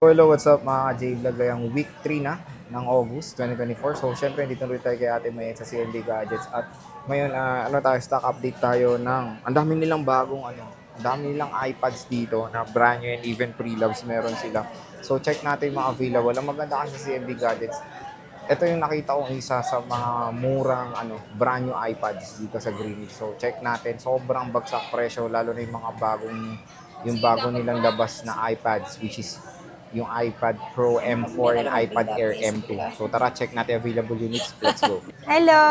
Hello, what's up mga ka-J-Vlog? Ngayong week 3 na ng August 2024. So, syempre, dito rin tayo kay Ate Mayet sa CNB Gadgets. At ngayon, stock update tayo ng, ang dami nilang bagong, ang dami nilang iPads dito na brand new and even pre-loves meron sila. So, check natin yung mga available. Ang maganda kasi sa CNB Gadgets, ito yung nakita kong isa sa mga murang, brand new iPads dito sa Greenwich. So, check natin. Sobrang bagsak presyo, lalo na yung bago nilang labas na iPads, which is yung iPad Pro M4 and iPad Air M2. So tara, check natin available units. Let's go. Hello!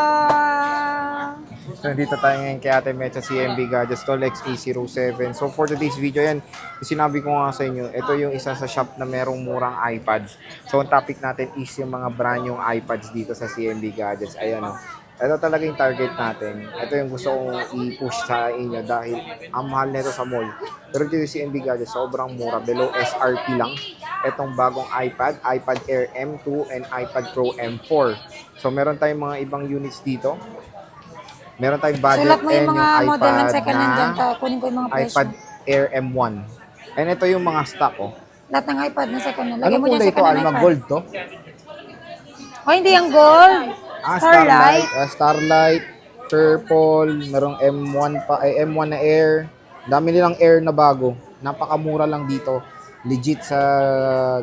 So nandito tayo ngayon kay Ate Met sa CMB Gadgets Tol XE07. So for today's video yan, sinabi ko nga sa inyo, ito yung isa sa shop na merong murang iPads. So ang topic natin is yung mga brand yung iPads dito sa CMB Gadgets. Ayan o. Ito talaga yung target natin. Ito yung gusto kong i-push sa inyo dahil ang mahal nito sa mall. Pero dito yung CMB Gadgets, sobrang mura. Below SRP lang. Itong bagong iPad, iPad Air M2 and iPad Pro M4. So meron tayong mga ibang units dito. Meron tayong budget Sulat mo yung and mga yung model ng iPad second hand dyan. na Kunin ko yung mga presyo. iPad Air M1. And ito yung mga stock, oh. Lahat ng iPad na second hand. Ano Lagyan mo po dyan ito? second hand Alma iPad. Gold to? O, hindi yung gold. Starlight. Starlight, Purple, merong M1 pa, M1 na Air. Dami nilang Air na bago. Napakamura lang dito. Legit sa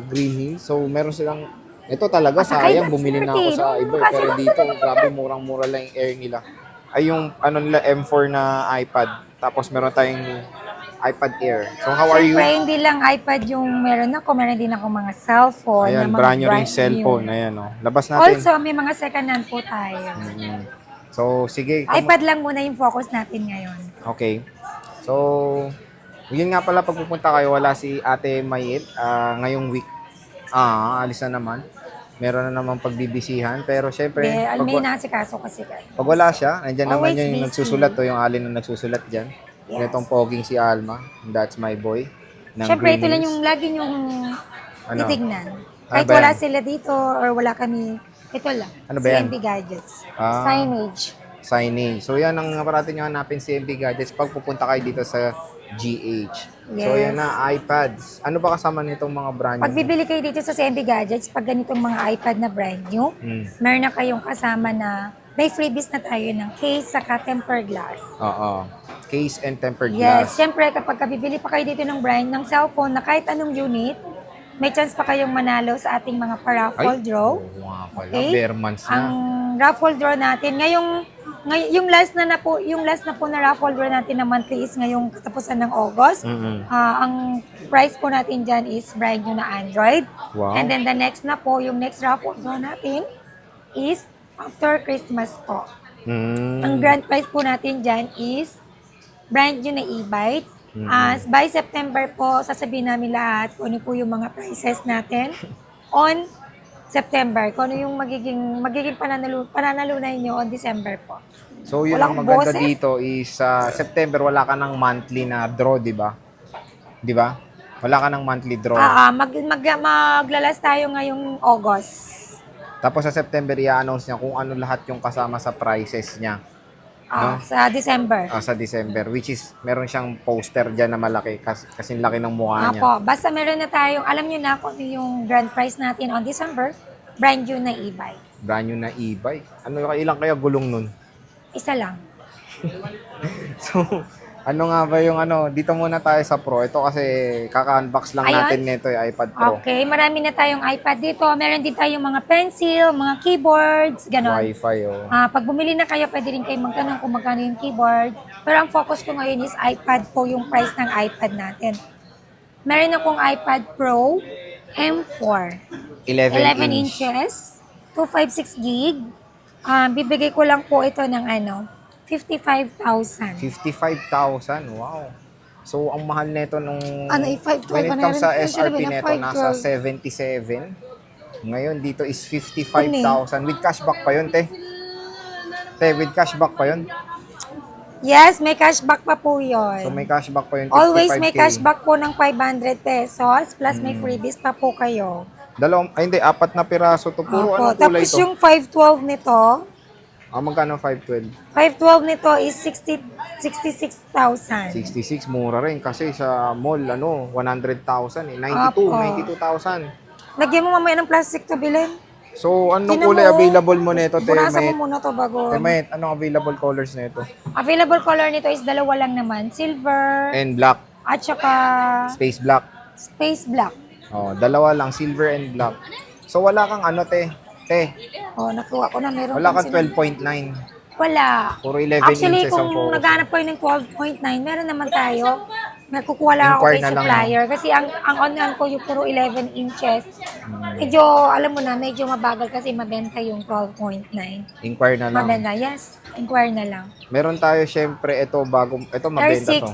Green Hills. So, meron silang, ito talaga, sayang, bumili na ako sa iba. Pero dito, grabe, murang-mura lang yung Air nila. Ay, yung nila, M4 na iPad. Tapos, meron tayong iPad Air. So, how are you? Siyempre, hindi lang iPad yung meron ako. Meron din ako mga cellphone. Ayan, na mga brand new rin new. cellphone. Ayan, oh. Labas natin. Also, may mga second hand po tayo. So, sige. iPad lang muna yung focus natin ngayon. Okay. So, yun nga pala, pagpupunta kayo, wala si Ate Mayet ngayong week. Alis na naman. Meron na naman pagbibisihan. Pero syempre, May nasikaso kasi kayo. pag wala siya, nandiyan naman Always yung busy. nagsusulat, yung alin na nagsusulat dyan. Yes. Itong poging si Alma. That's my boy. Ng Siyempre, ito Green lang Hills. yung lagi yung Ano? titignan. Ano Kahit ba wala yan? sila dito or wala kami, ito lang. Ano ba yan? CNB Gadgets. Ah. Signage. Signage. So yan ang parating nyo hanapin si MB Gadgets pag pupunta kayo dito sa GH. So Yes. yan na, iPads. Ano ba kasama nitong mga brand Pag new? bibili kayo dito sa CNB Gadgets, pag ganitong mga iPad na brand new, meron na kayong kasama na may freebies na tayo ng case saka tempered glass. Oo. Case and tempered Yes, glass. syempre kapag bibili pa kayo dito ng brand ng cellphone na kahit anong unit, may chance pa kayong manalo sa ating mga pa-raffle draw. Oo nga pala. Okay? Bare months Ang na. raffle draw natin, yung last na po na raffle draw natin na monthly is ngayong katapusan ng August. Ang price po natin dyan is brand new na Android. Wow. And then the next na po, yung next raffle draw natin is after Christmas po. Ang grand prize po natin dyan is brand new na e-bike. As by September po, sasabihin namin lahat kung ano po yung mga prices natin on September. Kung ano yung magiging pananalunan nyo on December po. So yun Walang ang maganda boses. dito is sa September wala ka ng monthly na draw, di ba? Di ba? Wala ka ng monthly draw. Maglalas tayo ngayong August. Tapos sa September i-announce niya kung ano lahat yung kasama sa prices niya. No? Sa December. Sa December, which is meron siyang poster dyan na malaki kasi laki ng mukha niya. Apo, basta meron na tayong, alam nyo na kung ano yung grand prize natin on December, brand new na e-bike. Brand new na e-bike. Ilang kaya gulong nun? Isa lang. So, ano nga ba yung dito muna tayo sa Pro. Ito kasi kaka-unbox lang Ayun. natin nito yung iPad Pro. Okay, marami na tayong iPad dito. Meron din tayong mga pencil, mga keyboards, ganon. Wi-Fi, oh. Pag bumili na kayo, pwede rin kayo magtanong kung magkano yung keyboard. Pero ang focus ko ngayon is iPad po, yung price ng iPad natin. Meron akong iPad Pro M4. 11 inches, 256 gig. Bibigay ko lang po ito ng 55,000. 55,000, wow. So, ang mahal nito nung when 512, it comes sa meron- SRP meron- nito, nasa 512. 77. Ngayon, dito is 55,000. With cashback pa yun, te. Te, with cashback pa yun. Yes, may cashback pa po yun. So, may cashback pa yun. Always 55K. may cashback po ng 500 pesos plus may freebies pa po kayo. Hindi, 4 na piraso to. Puro Opo. anong kulay Tapos to? yung 512 nito, Magkano 512? 512 nito is 66,000. 66, mura rin. Kasi sa mall, 100,000 eh. 92, Opo. 92,000. Lagyan mo mamaya ng plastic to, bilhin. So, anong Tingnan kulay mo, available mo nito, Te Bunasan Mayet? mo muna to bago. Te Mayet, anong available colors nito? Available color nito is dalawa lang naman. Silver And black. at saka Space black. space black. Dalawa lang, silver and black. So, wala kang Te, Nakuha ko na. Meron wala pang kang 12.9. Wala. Puro 11 Actually, inches ang kung focus. naghanap kayo ng 12.9, meron naman tayo. May kukuha lang ako Inquire kay na lang, supplier. Kasi ang online ko yung puro 11 inches. Medyo, alam mo na, medyo mabagal kasi mabenta yung 12.9. Inquire na lang. Mabenta, yes. Inquire na lang. Meron tayo, syempre, ito mabenta R6. to.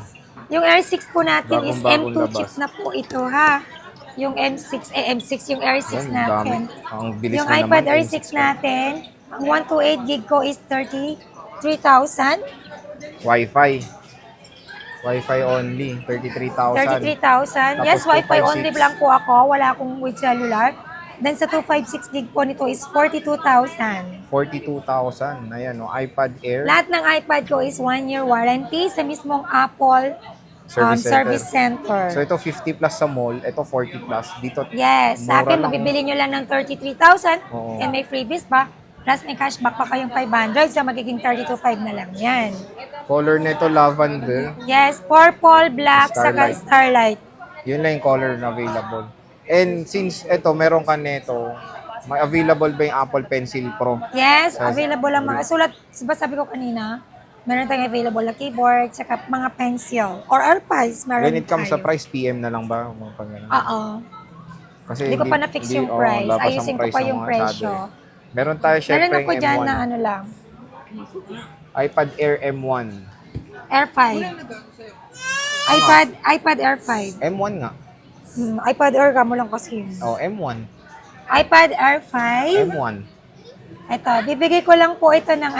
Yung R6 po natin is Bagong-bagong M2 labas. chip na po ito, ha? Yung M6, yung R6 Yan, natin. Ang bilis Yung na iPad naman. R6 natin, ang 128 gig ko is 33,000. Wi-Fi. Wi-Fi only, 33,000. 33,000. Yes, Tapos Wi-Fi 256. only lang po ako. Wala akong with cellular. Then sa 256 gig po nito is 42,000. 42,000. Ayan, iPad Air. Lahat ng iPad ko is 1 year warranty sa mismong Apple service center. So ito 50 plus sa mall, ito 40 plus. Dito Yes, sa mura akin, lang. mabibili nyo lang ng 33,000 Oo. and may freebies pa. Plus may cashback pa kayong 500 sa magiging 32,500 na lang yan. Color nito lavender. Yes, purple, black, saka Starlight. starlight. Yun lang yung color na available. And since ito meron ka nito, may available ba yung Apple Pencil Pro? Yes, available ang mga sulat. Diba sabi ko kanina, meron tayong available na keyboard, saka mga pencil. Or AirPods, meron When it comes sa tayo. price, PM na lang ba? Mga pang ganun. Oo. Kasi Hindi ko pa na-fix yung price. wala pa Ayusin siyang ko price pa ng yung mga presyo. shadow. Meron tayo syempre Meron ako yung dyan M1. na ano lang. iPad Air M1. Air 5. iPad Air 5. M1 nga. iPad Air ka mo lang kasi. M1. iPad Air 5. M1. Ito, bibigay ko lang po ito ng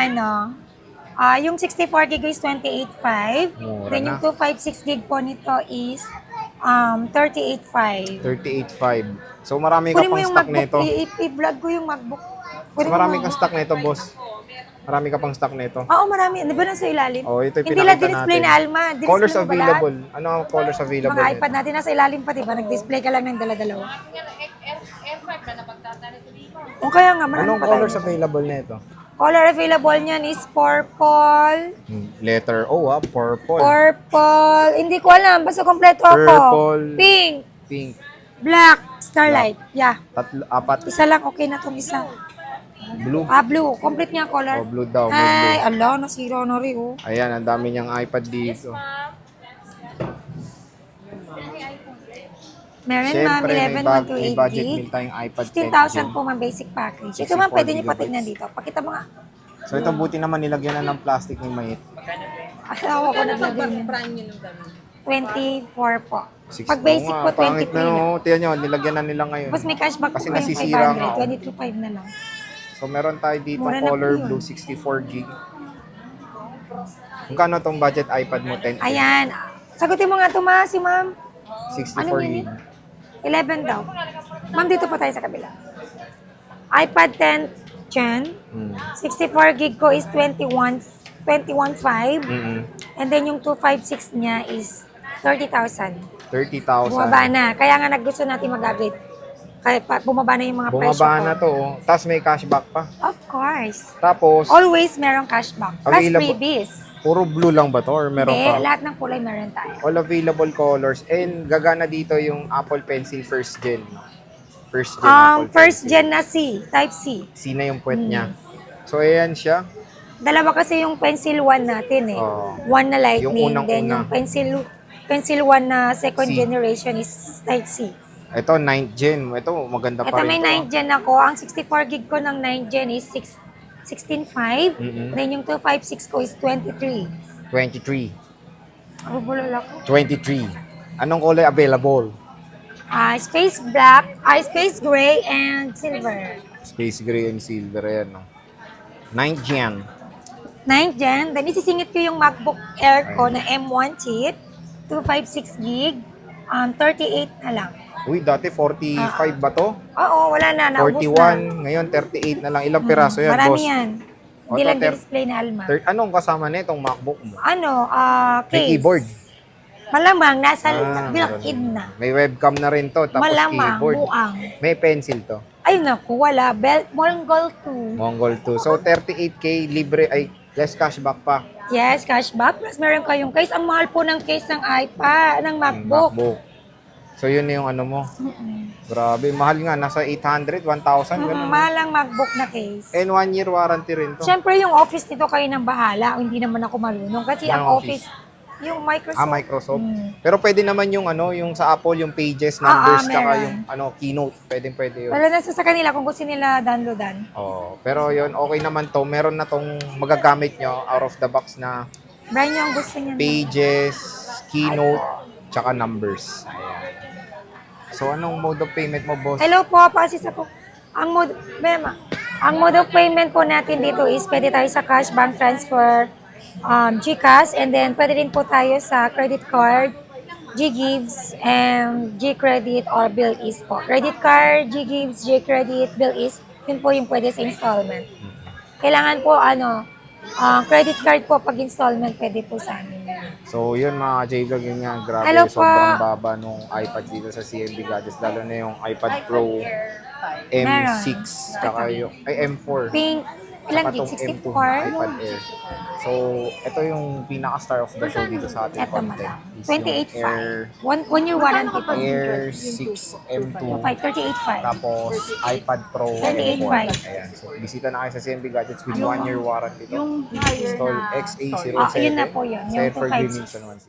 yung 64 gig is 28.5. Mura Then na. yung 256 gig po nito is 38.5. 38.5. So marami ka Kunin mo pang yung stock MacBook. nito. I-vlog ko yung MacBook. So Kunin mo marami yung kang stock nito, boss. Marami ka pang stock nito. Oo, marami. Di ba nasa ilalim? Ito yung Hindi lang pinakita display natin. na Alma. Display Colors mo ba lahat? available. Ano ang colors available? Mga nito? iPad natin nasa ilalim pa, diba? Nag-display ka lang ng dala-dalawa. O kaya nga, marami Anong pa colors tayo. available nito? Color available niyan is purple. Letter O, purple. Purple. Hindi ko alam. Basta kompleto ako. Purple. Pink. Pink. Black. Starlight. Yeah. Apat. Isa lang. Okay na itong isa. Blue. Blue. Complete niya color. Blue daw. Blue, Ay, blue. ala. Nasira na rin, oh. Ayan, ang dami niyang iPad dito. Meron, ma'am. Siyempre, 11, may 128 budget gig. meal tayong iPad 15,000 po, ma'am. Basic package. Ito, ma'am. 64 Pwede niyo gigabytes. patignan dito. Pakita mo nga. So ito buti naman nilagyan na ng plastic ni Mayet. Asawa ko naglagay niya. 24 po. Pag basic po, Pangit 23 na. na. Tiyan nyo, nilagyan na nila ngayon. Tapos may cashback po Kasi kayong nasisira nga, 500. oh. 22.5 na lang. So meron tayo dito Mura na color po yun. blue 64 gig. Magkano tong budget iPad mo? 10? Ayan. Sagutin mo nga ito, ma, si ma'am. 64 Ano yun gig. 11 daw. Ma'am, dito pa tayo sa kabila. iPad 10 Gen. 64 gig ko is 21.5. And then yung 256 niya is 30,000. 30,000. Bumaba na. Kaya nga naggusto natin mag-upgrade. Kaya bumaba na yung mga presyo Bumaba ko. na to. Oh. Tapos may cashback pa. Of course. Tapos, Always merong cashback. Plus Available- freebies. puro blue lang ba to? Or meron Hindi, pa? lahat ng kulay meron tayo. All available colors. And gagana dito yung Apple Pencil first gen. First gen Apple First Pencil. gen na C, Type C. C na yung puwet niya. So, ayan siya. Dalawa kasi yung pencil 1 natin eh. Oo. One na lightning, Yung unang-una. then yung pencil 1 na second C. generation is Type C. Ito, 9th gen. Ito, maganda pa Ito rin may to. 9th gen ako. Ang 64 gig ko ng 9th gen is 16.5. Then yung 256 ko is 23. 23. Ano bulala ko? 23. Anong kulay available? Space black, space gray, and silver. Space gray and silver. Ayan, no? 9th gen. 9th gen. Then isisingit ko yung MacBook Air ko na M1 chip. 256 gig. 38 na lang. Uy, dati 45 ba to? Oo, wala na. Naubos na. 41. Ngayon, 38 na lang. Ilang piraso yan, Marami boss? yan. Hindi Auto lang ter- display na alma. Anong kasama nitong MacBook mo? Ano, May case. keyboard. Malamang, nasa Ah, built-in meron. na. May webcam na rin to, tapos Malamang, keyboard. buang. May pencil to. Ay, naku, wala. Mongol 2. Mongol 2. So, 38K, libre, ay, less cashback pa. Yes, cashback. Plus, meron kayong case. Ang mahal po ng case ng iPad, ng MacBook. MacBook. So, yun na yung ano mo. Mm-mm. Grabe, mahal nga. Nasa 800, 1,000. Ganun. Mahal ang MacBook na case. And 1 year warranty rin to. Siyempre, yung office nito kayo nang bahala. Hindi naman ako marunong. Kasi ang Anong office, yung Microsoft. Microsoft. Mm. Pero pwede naman yung ano, yung sa Apple, yung pages, numbers, tsaka meron. yung ano, keynote. Pwede yun. Wala na sa kanila kung gusto nila downloadan. Oh, pero yun, okay naman to. Meron na tong magagamit nyo out of the box na Brand nyo ang gusto niya. pages, keynote, tsaka numbers. Ayan. So, anong mode of payment mo, boss? Hello po, pa-assist ako. Ang mode of payment po natin dito is pwede tayo sa cash, bank transfer, GCash, and then pwede rin po tayo sa credit card, GGives, and GCredit or Bill-Is po. Credit card, GGives, GCredit, Bill-Is, yun po yung pwede sa installment. Kailangan po, credit card po pag installment, pwede po sa amin. So, yun mga J-Vlog, yun nga, grabe, Hello po. sobrang baba nung iPad dito sa CMB Gadgets, lalo na yung iPad Pro M6, tsaka yung, M4. Pink, ilang Tsaka gig? tong M2 64? na iPad Air. So, ito yung pinaka-star of the show dito sa ating Ito content. madam. Is yung Air, 28.5. One year warranty po. Air 6 M2. 38.5. Tapos, iPad Pro 38.5. M4. Ayan. So, bisita na kayo sa CMB Gadgets with 1 year warranty to. Install XA07. Yun na po yun. Yung Sa for 256. Green Nation 1C.